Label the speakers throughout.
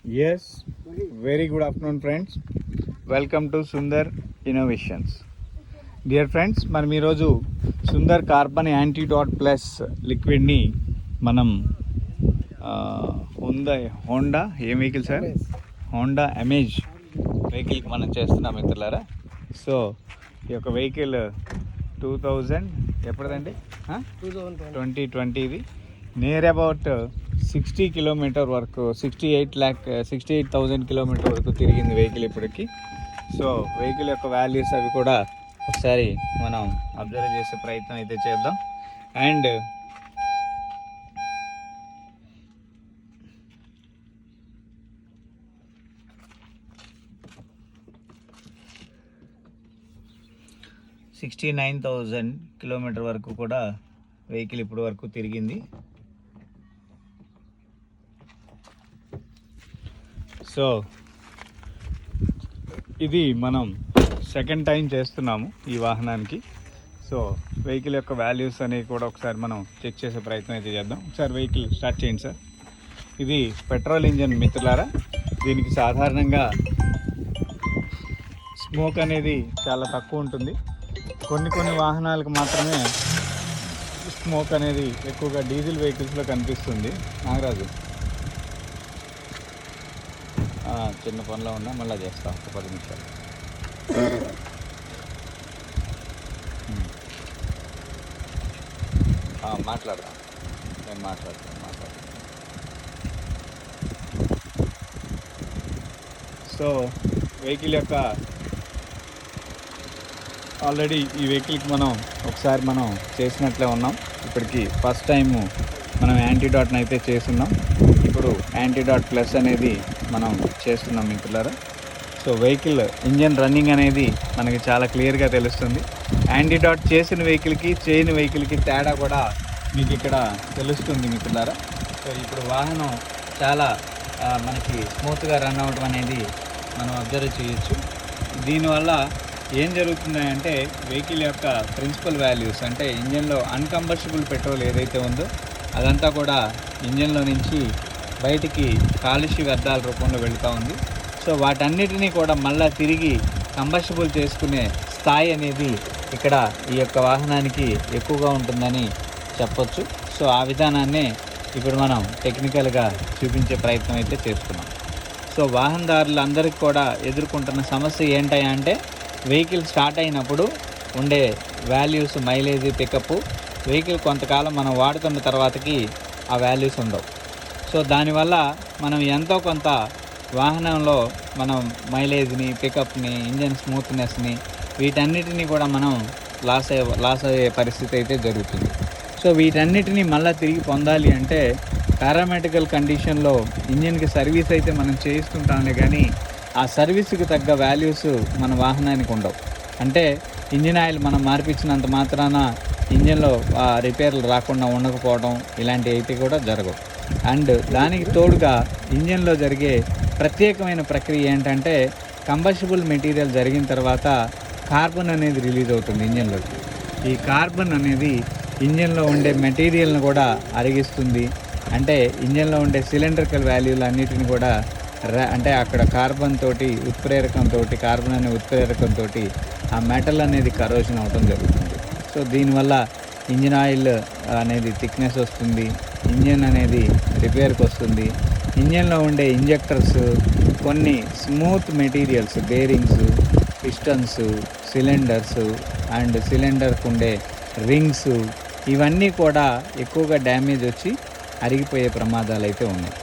Speaker 1: Yes, very good afternoon friends. Welcome to Sundar Innovations. Dear friends, మనం ఈరోజు Sundar carbon antidote plus లిక్విడ్ని మనం Honda ఏం vehicle sir? Honda amaze వెహికల్కి మనం చేస్తున్నాం మిత్రులారా. సో ఈ యొక్క వెహికల్ 2000 ఎప్పుడుదండి? 2020 నియర్ అబౌట్ 60 కిలోమీటర్ వరకు 68,000 కిలోమీటర్ వరకు తిరిగింది వెహికల్ ఇప్పటికి. సో వెహికల్ యొక్క వాల్యూస్ అవి కూడా ఒకసారి మనం అబ్జర్వ్ చేసే ప్రయత్నం అయితే చేద్దాం. అండ్ $69,000 కిలోమీటర్ వరకు కూడా వెహికల్ ఇప్పటి వరకు తిరిగింది. సో ఇది మనం సెకండ్ టైం చేస్తున్నాము ఈ వాహనానికి. సో వెహికల్ యొక్క వాల్యూస్ అనేవి కూడా ఒకసారి మనం చెక్ చేసే ప్రయత్నం అయితే చేద్దాం. ఒకసారి వెహికల్ స్టార్ట్ చేయండి సార్. ఇది పెట్రోల్ ఇంజన్ మిత్రులారా. దీనికి సాధారణంగా స్మోక్ అనేది చాలా తక్కువ ఉంటుంది. కొన్ని వాహనాలకు మాత్రమే స్మోక్ అనేది ఎక్కువగా డీజిల్ వెహికల్స్లో కనిపిస్తుంది. నాగరాజు చిన్న పనిలో ఉన్నా మళ్ళీ చేస్తాం ఒక 10 నిమిషాలు. మాట్లాడదాం, నేను మాట్లాడతాను. సో వెహికల్ యొక్క ఆల్రెడీ ఈ వెహికల్కి మనం ఒకసారి మనం చేసినట్లే ఉన్నాం. ఇప్పటికి ఫస్ట్ టైము మనం యాంటీడాట్ని అయితే చేస్తున్నాం. ఇప్పుడు యాంటీడాట్ ప్లస్ అనేది మనం చేస్తున్నాం మిత్రులారా. సో వెహికల్ ఇంజన్ రన్నింగ్ అనేది మనకి చాలా క్లియర్గా తెలుస్తుంది. యాంటీడాట్ చేసిన వెహికల్కి చేయని వెహికల్కి తేడా కూడా మీకు ఇక్కడ తెలుస్తుంది మిత్రులారా. సో ఇప్పుడు వాహనం చాలా మనకి స్మూత్గా రన్ అవ్వడం అనేది మనం అబ్జర్వ్ చేయొచ్చు. దీనివల్ల ఏం జరుగుతుందంటే వెహికల్ యొక్క ప్రిన్సిపల్ వాల్యూస్ అంటే ఇంజన్లో అన్కంబర్షబుల్ పెట్రోల్ ఏదైతే ఉందో అదంతా కూడా ఇంజన్లో నుంచి బయటికి కాలుష్య వ్యర్థాల రూపంలో వెళుతూ ఉంది. సో వాటన్నిటినీ కూడా మళ్ళీ తిరిగి కంబర్షబుల్ చేసుకునే స్థాయి అనేది ఇక్కడ ఈ యొక్క వాహనానికి ఎక్కువగా ఉంటుందని చెప్పొచ్చు. సో ఆ విధానాన్నే ఇప్పుడు మనం టెక్నికల్గా చూపించే ప్రయత్నం అయితే చేస్తున్నాం. సో వాహనదారులందరికీ కూడా ఎదుర్కొంటున్న సమస్య ఏంటంటే వెహికల్ స్టార్ట్ అయినప్పుడు ఉండే వాల్యూస్, మైలేజ్, పికప్, వెహికల్ కొంతకాలం మనం వాడుతున్న తర్వాతకి ఆ వాల్యూస్ ఉండవు. సో దానివల్ల మనం ఎంతో కొంత వాహనంలో మనం మైలేజ్ని, పికప్ని, ఇంజన్ స్మూత్నెస్ని వీటన్నిటినీ కూడా మనం లాస్ అయ్యే పరిస్థితి అయితే జరుగుతుంది. సో వీటన్నిటినీ మళ్ళీ తిరిగి పొందాలి అంటే పారామెటికల్ కండిషన్లో ఇంజన్కి సర్వీస్ అయితే మనం చేయిస్తుంటాంలే, కానీ ఆ సర్వీస్కి తగ్గ వాల్యూస్ మన వాహనానికి ఉండవు. అంటే ఇంజిన్ ఆయిల్ మనం మార్పించినంత మాత్రాన ఇంజన్లో రిపేర్లు రాకుండా ఉండకపోవడం ఇలాంటివి అయితే కూడా జరగవు. అండ్ దానికి తోడుగా ఇంజన్లో జరిగే ప్రత్యేకమైన ప్రక్రియ ఏంటంటే కంబర్షబుల్ మెటీరియల్ జరిగిన తర్వాత కార్బన్ అనేది రిలీజ్ అవుతుంది ఇంజన్లోకి. ఈ కార్బన్ అనేది ఇంజన్లో ఉండే మెటీరియల్ని కూడా అరిగిస్తుంది. అంటే ఇంజన్లో ఉండే సిలిండ్రికల్ వాల్యూలు అన్నిటిని కూడా అంటే అక్కడ కార్బన్ అనే ఉత్ప్రేరకంతో ఆ మెటల్ అనేది కరోషన్ అవడం జరుగుతుంది. సో దీనివల్ల ఇంజిన్ ఆయిల్ అనేది థిక్నెస్ వస్తుంది, ఇంజన్ అనేది రిపేర్కి వస్తుంది. ఇంజన్లో ఉండే ఇంజెక్టర్స్, కొన్ని smooth materials, bearings, pistons, cylinders and సిలిండర్కి ఉండే రింగ్స్ ఇవన్నీ కూడా ఎక్కువగా డ్యామేజ్ వచ్చి అరిగిపోయే ప్రమాదాలు అయితే ఉన్నాయి.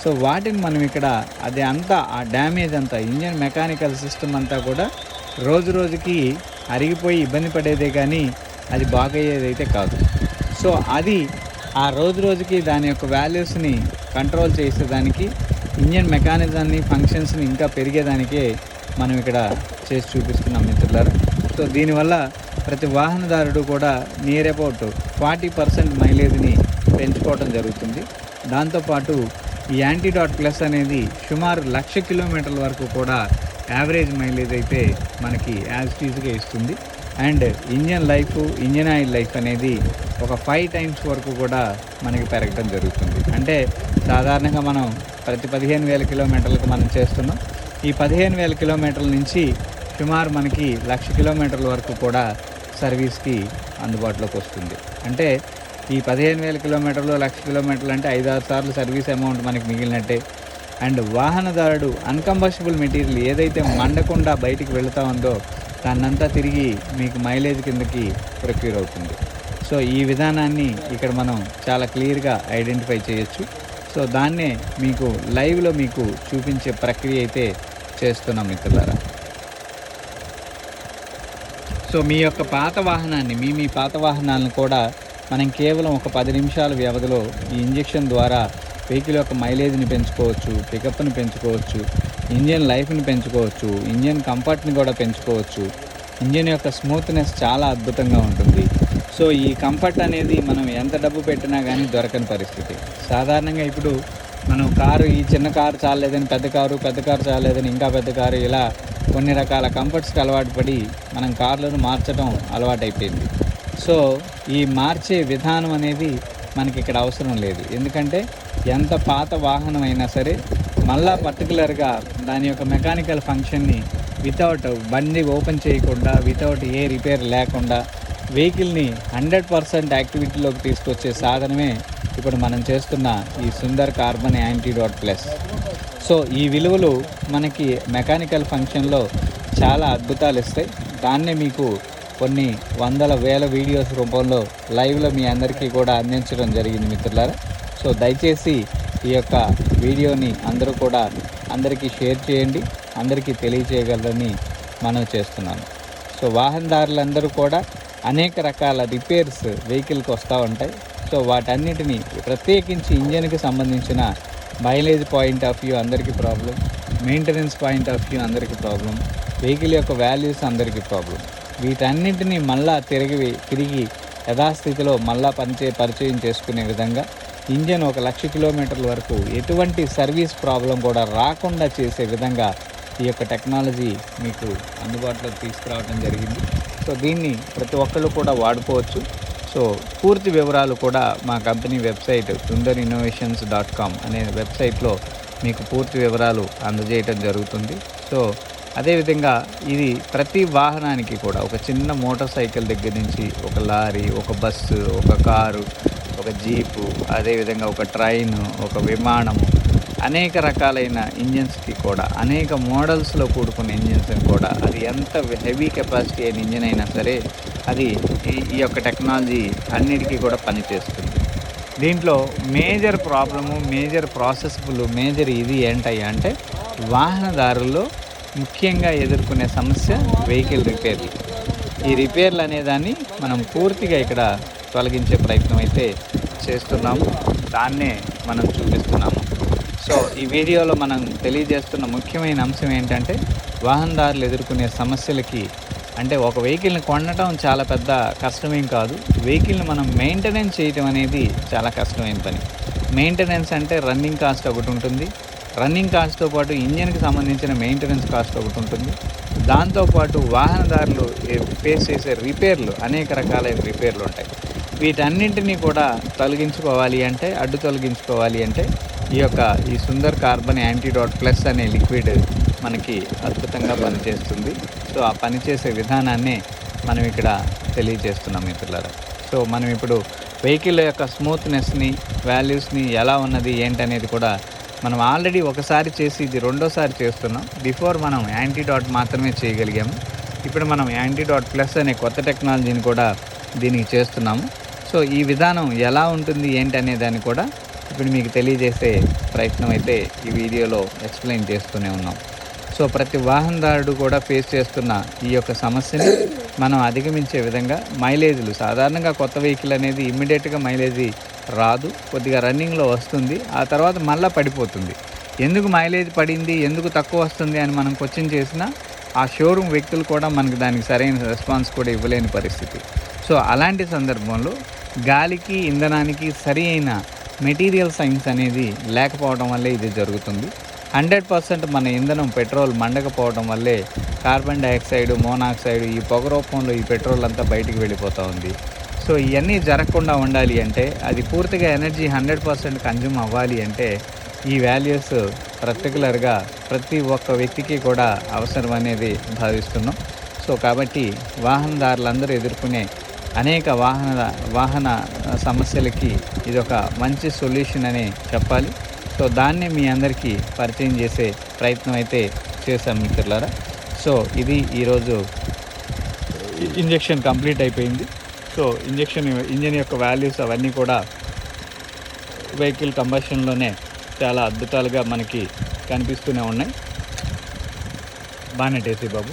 Speaker 1: సో వాటిని మనం ఇక్కడ ఆ డ్యామేజ్ అంతా ఇంజన్ మెకానికల్ సిస్టమ్ అంతా కూడా రోజుకి అరిగిపోయి ఇబ్బంది పడేదే కానీ అది బాగయ్యేదైతే కాదు. సో అది ఆ రోజుకి దాని యొక్క వాల్యూస్ని కంట్రోల్ చేసేదానికి ఇంజన్ మెకానిజాన్ని, ఫంక్షన్స్ని ఇంకా పెరిగేదానికే మనం ఇక్కడ చేసి చూపిస్తున్నాం మిత్రులారా. సో దీనివల్ల ప్రతి వాహనదారుడు కూడా నియర్ అబౌట్ 40% మైలేజ్ని పెంచుకోవడం జరుగుతుంది. దాంతోపాటు ఈ యాంటీడాట్ ప్లస్ అనేది సుమారు 1,00,000 కిలోమీటర్ల వరకు కూడా యావరేజ్ మైలేజ్ అయితే మనకి యాజ్ టీజ్గా ఇస్తుంది. అండ్ ఇంజన్ ఆయిల్ లైఫ్ అనేది ఒక 5 టైమ్స్ వరకు కూడా మనకి పెరగడం జరుగుతుంది. అంటే సాధారణంగా మనం ప్రతి 15,000 కిలోమీటర్లకు మనం చేస్తున్నాం. ఈ 15,000 కిలోమీటర్ల నుంచి సుమారు మనకి 1,00,000 కిలోమీటర్ల వరకు కూడా సర్వీస్కి అందుబాటులోకి వస్తుంది. అంటే ఈ 15,000 కిలోమీటర్లు 1,00,000 కిలోమీటర్లు అంటే 5-6 సార్లు సర్వీస్ అమౌంట్ మనకి మిగిలినట్టే. అండ్ వాహనదారుడు అన్కంబస్టబుల్ మెటీరియల్ ఏదైతే మండకుండా బయటికి వెళుతూ ఉందో దాన్నంతా తిరిగి మీకు మైలేజ్ కిందకి ప్రొక్యూర్ అవుతుంది. సో ఈ విధానాన్ని ఇక్కడ మనం చాలా క్లియర్గా ఐడెంటిఫై చేయొచ్చు. సో దాన్నే మీకు లైవ్లో మీకు చూపించే ప్రక్రియ అయితే చేస్తున్నాం మిత్రులారా. సో మీ యొక్క పాత వాహనాన్ని మీ పాత వాహనాలను కూడా మనం కేవలం ఒక 10 నిమిషాల వ్యవధిలో ఈ ఇంజెక్షన్ ద్వారా వెహికల్ యొక్క మైలేజ్ని పెంచుకోవచ్చు, పికప్ని పెంచుకోవచ్చు, ఇంజన్ లైఫ్ని పెంచుకోవచ్చు, ఇంజన్ కంఫర్ట్ని కూడా పెంచుకోవచ్చు. ఇంజన్ యొక్క స్మూత్నెస్ చాలా అద్భుతంగా ఉంటుంది. సో ఈ కంఫర్ట్ అనేది మనం ఎంత డబ్బు పెట్టినా కానీ దొరకని పరిస్థితి. సాధారణంగా ఇప్పుడు మనం ఈ చిన్న కారు చాలేదని పెద్ద కారు చాలేదని ఇంకా పెద్ద కారు, ఇలా కొన్ని రకాల కంఫర్ట్స్కి అలవాటు పడి మనం కార్లను మార్చడం అలవాటైపోయింది. సో ఈ మార్చే విధానం అనేది మనకి ఇక్కడ అవసరం లేదు. ఎందుకంటే ఎంత పాత వాహనం అయినా సరే మళ్ళా పర్టికులర్గా దాని యొక్క మెకానికల్ ఫంక్షన్ని వితౌట్ బండి ఓపెన్ చేయకుండా, వితౌట్ ఏ రిపేర్ లేకుండా వెహికల్ని 100% యాక్టివిటీలోకి తీసుకొచ్చే సాధనమే ఇప్పుడు మనం చేస్తున్న ఈ Sundar carbon antidote plus. So ఈ విలువలు మనకి మెకానికల్ ఫంక్షన్లో చాలా అద్భుతాలు ఇస్తాయి. దాన్నే మీకు కొన్ని వందల వేల వీడియోస్ రూపంలో లైవ్లో మీ అందరికీ కూడా అందించడం జరిగింది మిత్రులారా. సో దయచేసి ఈ యొక్క వీడియోని అందరూ కూడా అందరికీ షేర్ చేయండి, అందరికీ తెలియజేయగలరని మనం చేస్తున్నాను. సో వాహనదారులందరూ కూడా అనేక రకాల రిపేర్స్ వెహికల్కి వస్తూ ఉంటాయి. సో వాటన్నిటిని ప్రత్యేకించి ఇంజన్కి సంబంధించిన మైలేజ్ పాయింట్ ఆఫ్ వ్యూ అందరికీ problem, maintenance point of view అందరికీ ప్రాబ్లం, వెహికల్ యొక్క వాల్యూస్ అందరికీ ప్రాబ్లం. వీటన్నింటినీ మళ్ళా తిరిగి యథాస్థితిలో మళ్ళా పరిచయం చేసుకునే విధంగా ఇంజన్ 1,00,000 కిలోమీటర్ల వరకు ఎటువంటి సర్వీస్ ప్రాబ్లం కూడా రాకుండా చేసే విధంగా ఈ యొక్క టెక్నాలజీ మీకు అందుబాటులోకి తీసుకురావడం జరిగింది. సో దీన్ని ప్రతి ఒక్కళ్ళు కూడా వాడుకోవచ్చు. సో పూర్తి వివరాలు కూడా మా కంపెనీ వెబ్సైట్ sundarinnovations.com అనే వెబ్సైట్లో మీకు పూర్తి వివరాలు అందజేయటం జరుగుతుంది. సో అదేవిధంగా ఇది ప్రతి వాహనానికి కూడా ఒక చిన్న మోటార్ సైకిల్ దగ్గర నుంచి ఒక లారీ, ఒక బస్సు, ఒక కారు, ఒక జీపు, అదేవిధంగా ఒక ట్రైను, ఒక విమానము, అనేక రకాలైన ఇంజన్స్కి కూడా అనేక మోడల్స్లో కూడుకున్న ఇంజన్స్ని కూడా అది ఎంత హెవీ కెపాసిటీ అయిన ఇంజన్ అయినా సరే అది ఈ యొక్క టెక్నాలజీ అన్నిటికీ కూడా పనిచేస్తుంది. దీంట్లో మేజర్ ప్రాబ్లము, మేజర్ ప్రాసెస్ఫుల్, మేజర్ ఇది ఏంటయ్యా అంటే వాహనదారుల్లో ముఖ్యంగా ఎదుర్కొనే సమస్య వెహికల్ రిపేర్లు. ఈ రిపేర్లు అనేదాన్ని మనం పూర్తిగా ఇక్కడ తొలగించే ప్రయత్నం అయితే చేస్తున్నాము, దాన్నే మనం చూపిస్తున్నాము. సో ఈ వీడియోలో మనం తెలియజేస్తున్న ముఖ్యమైన అంశం ఏంటంటే వాహనదారులు ఎదుర్కొనే సమస్యలకి, అంటే ఒక వెహికల్ని కొనడం చాలా పెద్ద కష్టమేం కాదు, వెహికల్ని మనం మెయింటెనెన్స్ చేయడం అనేది చాలా కష్టమైన పని. మెయింటెనెన్స్ అంటే రన్నింగ్ కాస్ట్ ఒకటి ఉంటుంది, రన్నింగ్ కాస్ట్తో పాటు ఇంజన్కి సంబంధించిన మెయింటెనెన్స్ కాస్ట్ ఒకటి ఉంటుంది, దాంతోపాటు వాహనదారులు ఫేస్ చేసే రిపేర్లు, అనేక రకాలైన రిపేర్లు ఉంటాయి. వీటన్నింటినీ కూడా అడ్డు తొలగించుకోవాలి అంటే ఈ సుందర్ కార్బన్ యాంటీడాట్ ప్లస్ అనే లిక్విడ్ మనకి అద్భుతంగా పనిచేస్తుంది. సో ఆ పనిచేసే విధానాన్నే మనం ఇక్కడ తెలియజేస్తున్నాం మిత్రులారా. సో మనం ఇప్పుడు వెహికల్ యొక్క స్మూత్నెస్ని, వాల్యూస్ని ఎలా ఉన్నది ఏంటనేది కూడా మనం ఆల్రెడీ ఒకసారి చేసి ఇది రెండోసారి చేస్తున్నాం. బిఫోర్ మనం యాంటీడాట్ మాత్రమే చేయగలిగాము, ఇప్పుడు మనం యాంటీడాట్ ప్లస్ అనే కొత్త టెక్నాలజీని కూడా దీనికి చేస్తున్నాము. సో ఈ విధానం ఎలా ఉంటుంది ఏంటనే దాన్ని కూడా ఇప్పుడు మీకు తెలియజేసే ప్రయత్నం అయితే ఈ వీడియోలో ఎక్స్ప్లెయిన్ చేస్తూనే ఉన్నాం. సో ప్రతి వాహనదారుడు కూడా ఫేస్ చేస్తున్న ఈ యొక్క సమస్యని మనం అధిగమించే విధంగా మైలేజ్లు, సాధారణంగా కొత్త వెహికల్ అనేది ఇమ్మీడియట్గా మైలేజీ రాదు, కొద్దిగా రన్నింగ్లో వస్తుంది, ఆ తర్వాత మళ్ళీ పడిపోతుంది. ఎందుకు మైలేజ్ పడింది, ఎందుకు తక్కువ వస్తుంది అని మనం క్వశ్చన్ చేసినా ఆ షోరూమ్ వ్యక్తులు కూడా మనకు దానికి సరైన రెస్పాన్స్ కూడా ఇవ్వలేని పరిస్థితి. సో అలాంటి సందర్భంలో గాలికి, ఇంధనానికి సరి అయిన మెటీరియల్ సైన్స్ అనేది లేకపోవడం వల్లే ఇది జరుగుతుంది. 100% మన ఇంధనం పెట్రోల్ మండకపోవడం వల్లే కార్బన్ డైఆక్సైడ్, మోనాక్సైడ్ ఈ పొగ రూపంలో ఈ పెట్రోల్ అంతా బయటికి వెళ్ళిపోతూ ఉంది. సో ఇవన్నీ జరగకుండా ఉండాలి అంటే, అది పూర్తిగా ఎనర్జీ 100% కన్జ్యూమ్ అవ్వాలి అంటే ఈ వాల్యూస్ పర్టికులర్గా ప్రతి ఒక్క వ్యక్తికి కూడా అవసరం అనేది భావిస్తున్నాం. సో కాబట్టి వాహనదారులందరూ ఎదుర్కొనే అనేక వాహన సమస్యలకి ఇది ఒక మంచి సొల్యూషన్ అని చెప్పాలి. సో దాన్ని మీ అందరికీ పరిచయం చేసే ప్రయత్నం అయితే చేశాం మిత్రులారా. సో ఇది ఈరోజు ఇంజెక్షన్ కంప్లీట్ అయిపోయింది. సో ఇంజన్ యొక్క వాల్యూస్ అవన్నీ కూడా వెహికల్ కంబషన్లోనే చాలా అద్భుతాలుగా మనకి కనిపిస్తూనే ఉన్నాయి. బాగానే టేసీ బాబు.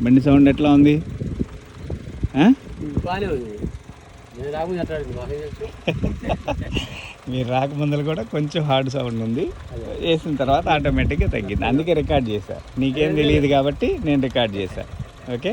Speaker 1: బండి సౌండ్ ఎట్లా ఉంది? మీరు రాకముందలు కూడా కొంచెం హార్డ్ సౌండ్ ఉంది, వేసిన తర్వాత ఆటోమేటిక్గా తగ్గింది. అందుకే రికార్డ్ చేశా. నీకేం తెలియదు కాబట్టి నేను రికార్డ్ చేశాను. ఓకే,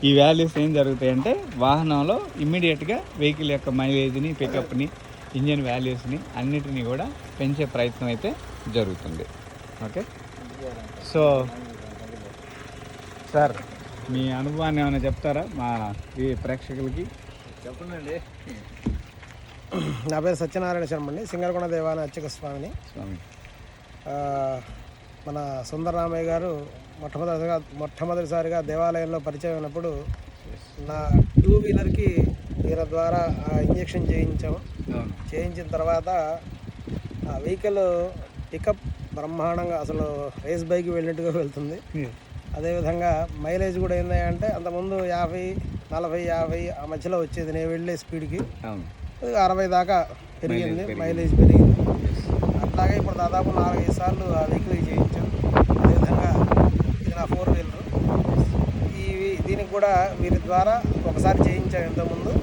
Speaker 1: ఈ వాల్యూస్ ఏం జరుగుతాయంటే వాహనంలో ఇమ్మీడియట్గా వెహికల్ యొక్క మైలేజ్ని, పికప్ని, ఇంజన్ వాల్యూస్ని అన్నిటినీ కూడా పెంచే ప్రయత్నం అయితే జరుగుతుంది. ఓకే, సో సార్ మీ అనుభవాన్ని ఏమైనా చెప్తారా మా ఈ ప్రేక్షకులకి?
Speaker 2: చెప్పండి. నా పేరు సత్యనారాయణ శర్మ అండి, సింగరకొండ దేవాలయ అర్చక స్వామి. మన సుందరరామయ్య గారు మొట్టమొదటిసారిగా దేవాలయంలో పరిచయం అయినప్పుడు నా 2 వీలర్కి ఈయన ద్వారా ఇంజెక్షన్ చేయించిన తర్వాత ఆ వెహికల్ పికప్ బ్రహ్మాండంగా అసలు రేస్ బైక్ వెళ్ళినట్టుగా వెళ్తుంది. అదేవిధంగా మైలేజ్ కూడా ఏంటంటే అంతకుముందు 50, 40, 50 ఆ మధ్యలో వచ్చేది నేను వెళ్ళే స్పీడ్కి. 60 దాకా పెరిగింది, మైలేజ్ పెరిగింది. అట్లాగే ఇప్పుడు దాదాపు 4-5 సార్లు ఆ వెహికల్ చేయించాం. అదేవిధంగా ఇది నా 4 వీలర్. దీనికి కూడా వీరి ద్వారా ఒకసారి చేయించాం ఇంతకుముందు.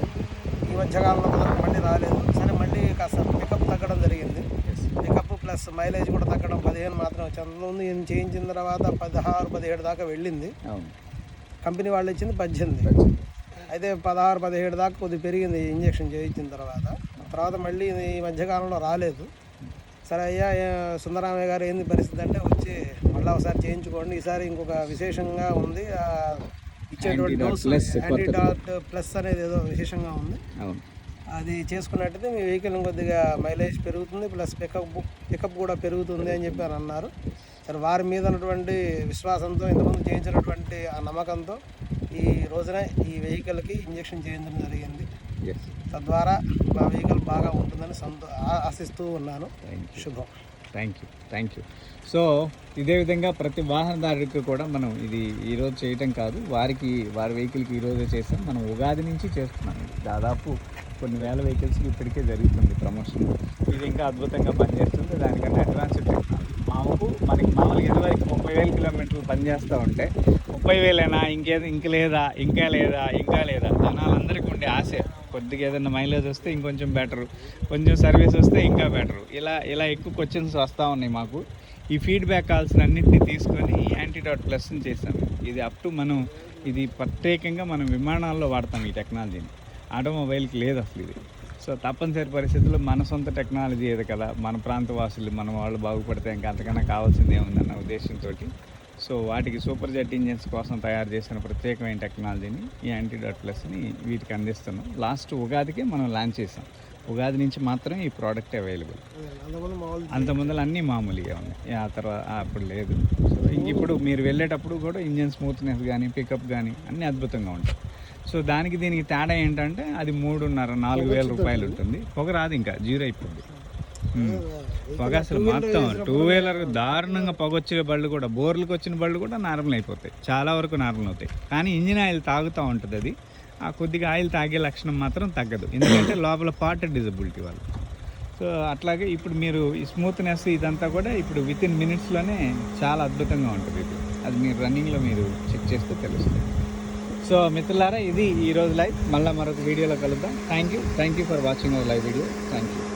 Speaker 2: ఈ మధ్యకాలంలో మళ్ళీ రాలేదు. సరే మళ్ళీ కాస్త పికప్ తగ్గడం జరిగింది. పికప్ ప్లస్ మైలేజ్ కూడా తగ్గడం 15 మాత్రం వచ్చింది. అంతకుముందు ఈయన చేయించిన తర్వాత 16, 17 దాకా వెళ్ళింది. కంపెనీ వాళ్ళు ఇచ్చింది 18. అయితే 16, 17 దాకా కొద్దిగా పెరిగింది ఇంజెక్షన్ చేయించిన తర్వాత మళ్ళీ ఈ మధ్యకాలంలో రాలేదు. సరే అయ్యా సుందరరామయ్య గారు ఏంది పరిస్థితి అంటే వచ్చి మళ్ళీ ఒకసారి చేయించుకోండి, ఈసారి ఇంకొక విశేషంగా ఉంది, ఇచ్చేటువంటి డోస్ యాంటీడాట్ ప్లస్ అనేది ఏదో విశేషంగా ఉంది, అది చేసుకున్నట్టయితే మీ వెహికల్ కొద్దిగా మైలేజ్ పెరుగుతుంది, ప్లస్ పికప్ కూడా పెరుగుతుంది అని చెప్పి అన్నారు. సరే వారి మీద ఉన్నటువంటి విశ్వాసంతో, ఇంతకుముందు చేయించినటువంటి ఆ నమ్మకంతో ఈ రోజున ఈ వెహికల్కి ఇంజెక్షన్ చేయించడం జరిగింది. తద్వారా మా వెహికల్ బాగా ఉంటుందని ఆశిస్తూ ఉన్నాను. శుభం.
Speaker 1: Thank you. సో ఇదే విధంగా ప్రతి వాహనదారుడికి కూడా మనం ఇది ఈరోజు చేయటం కాదు, వారి వెహికల్కి ఈరోజే చేస్తాం. మనం ఉగాది నుంచి చేస్తున్నాం. దాదాపు కొన్ని వేల వెహికల్స్కి ఇప్పటికే జరుగుతుంది ప్రమోషన్. ఇది ఇంకా అద్భుతంగా పనిచేస్తుంది. దానికంటే అడ్వాన్స్డ్ టెక్నాలజీ. మనకి మామూలుగా ఇదివరకు 30,000 కిలోమీటర్లు పనిచేస్తూ ఉంటే 30,000 ఇంకా లేదా జనాలందరికీ ఉండే ఆశ. కొద్దిగా ఏదైనా మైలేజ్ వస్తే ఇంకొంచెం బెటరు, కొంచెం సర్వీస్ వస్తే ఇంకా బెటరు, ఇలా ఎక్కువ క్వశ్చన్స్ వస్తూ ఉన్నాయి మాకు. ఈ ఫీడ్బ్యాక్ కాల్సిన అన్నింటినీ తీసుకొని యాంటీడాట్ ప్లస్ని చేసాం. ఇది అప్ టు ఇది ప్రత్యేకంగా మనం విమానాల్లో వాడతాం ఈ టెక్నాలజీని. ఆటోమొబైల్కి లేదు అసలు ఇది. సో తప్పనిసరి పరిస్థితుల్లో మన సొంత టెక్నాలజీ ఏది కదా, మన ప్రాంత వాసులు మన వాళ్ళు బాగుపడితే ఇంకా అంతకన్నా కావాల్సింది ఏముందన్న ఉద్దేశంతో సో వాటికి సూపర్ జెట్ ఇంజిన్స్ కోసం తయారు చేసిన ప్రత్యేకమైన టెక్నాలజీని ఈ యాంటీడాట్ ప్లస్ని వీటికి అందిస్తున్నాం. లాస్ట్ ఉగాదికే మనం లాంచ్ చేసాం. ఉగాది నుంచి మాత్రమే ఈ ప్రోడక్ట్ అవైలబుల్. అంతకుముందు అన్నీ మామూలుగా ఉన్నాయి, ఆ తర్వాత అప్పుడు లేదు. సో ఇప్పుడు మీరు వెళ్ళేటప్పుడు కూడా ఇంజిన్ స్మూత్నెస్ కానీ పికప్ కానీ అన్నీ అద్భుతంగా ఉంటాయి. సో దీనికి తేడా ఏంటంటే అది 3,500-4,000 రూపాయలు ఉంటుంది. పొగ రాదు, ఇంకా జీరో అయిపోద్ది పొగ. అసలు మొత్తం 2 వీలర్ దారుణంగా పొగ వచ్చే బళ్ళు కూడా, బోర్లకు వచ్చిన బళ్ళు కూడా నార్మల్ అయిపోతాయి, చాలా వరకు నార్మల్ అవుతాయి. కానీ ఇంజిన్ ఆయిల్ తాగుతూ ఉంటుంది. అది ఆ కొద్దిగా ఆయిల్ తాగే లక్షణం మాత్రం తగ్గదు, ఎందుకంటే లోపల పార్ట్ డిజబిలిటీ వల్ల. సో అట్లాగే ఇప్పుడు మీరు ఈ స్మూత్నెస్ ఇదంతా కూడా ఇప్పుడు వితిన్ మినిట్స్లోనే చాలా అద్భుతంగా ఉంటుంది. అది మీరు రన్నింగ్లో మీరు చెక్ చేస్తే తెలుస్తుంది. సో మిత్రులారా, ఇది ఈరోజు లైవ్. మళ్ళీ మరొక వీడియోలో కలుద్దాం. Thank you for watching our live video. Thank you.